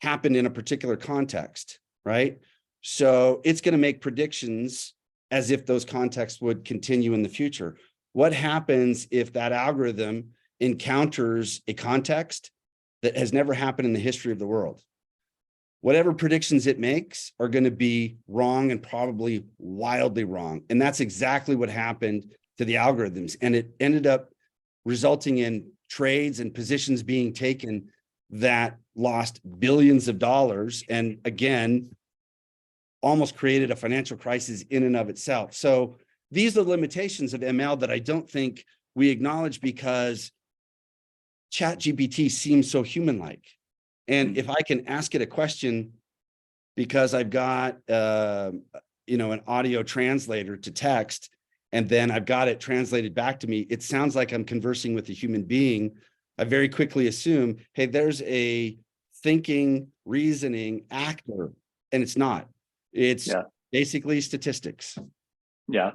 [SPEAKER 4] happened in a particular context, right? So it's going to make predictions as if those contexts would continue in the future. What happens if that algorithm encounters a context that has never happened in the history of the world? Whatever predictions it makes are going to be wrong, and probably wildly wrong. And that's exactly what happened to the algorithms. And it ended up resulting in trades and positions being taken that lost billions of dollars. And again, almost created a financial crisis in and of itself. So these are the limitations of ML that I don't think we acknowledge, because ChatGPT seems so human-like. And if I can ask it a question because I've got, an audio translator to text, and then I've got it translated back to me. It sounds like I'm conversing with a human being. I very quickly assume, hey, there's a thinking, reasoning actor, and it's not. It's basically statistics.
[SPEAKER 1] Yeah.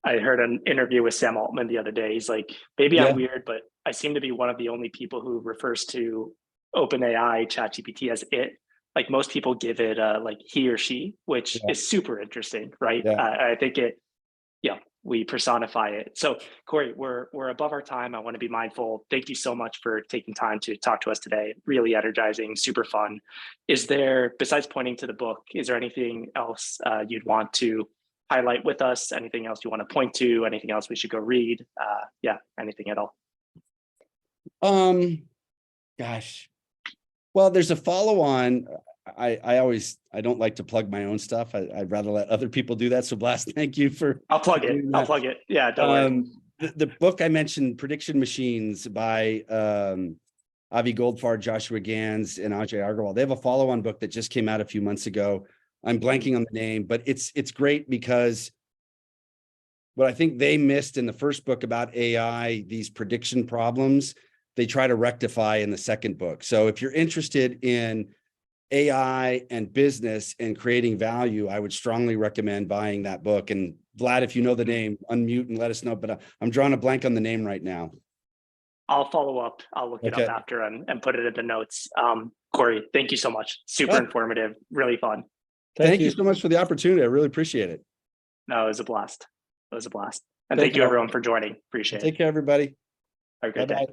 [SPEAKER 1] I heard an interview with Sam Altman the other day. He's like, maybe I'm weird, but I seem to be one of the only people who refers to OpenAI ChatGPT as it. Like most people give it like he or she, which is super interesting, right? I think we personify it. So Corey, we're above our time. I want to be mindful. Thank you so much for taking time to talk to us today. Really energizing, super fun. Is there, besides pointing to the book, is there anything else you'd want to highlight with us? Anything else you want to point to? Anything else we should go read? Anything at all?
[SPEAKER 4] Gosh. Well, there's a follow-on. I don't like to plug my own stuff. I'd rather let other people do that. So Blast, thank you for.
[SPEAKER 1] I'll plug it. I'll plug it. Yeah, don't worry.
[SPEAKER 4] The book I mentioned, Prediction Machines by Avi Goldfarb, Joshua Gans, and Ajay Agarwal. They have a follow-on book that just came out a few months ago. I'm blanking on the name, but it's great because what I think they missed in the first book about AI, these prediction problems, they try to rectify in the second book. So if you're interested in AI and business and creating value, I would strongly recommend buying that book. And Vlad, if you know the name, unmute and let us know, but I'm drawing a blank on the name right now.
[SPEAKER 1] I'll follow up. I'll look it up after and put it in the notes. Corey, thank you so much. Super informative, really fun.
[SPEAKER 4] Thank you so much for the opportunity. I really appreciate it.
[SPEAKER 1] No, it was a blast. It was a blast. And thank you everyone for joining. Appreciate it.
[SPEAKER 4] Take care, everybody.
[SPEAKER 1] Have a great day.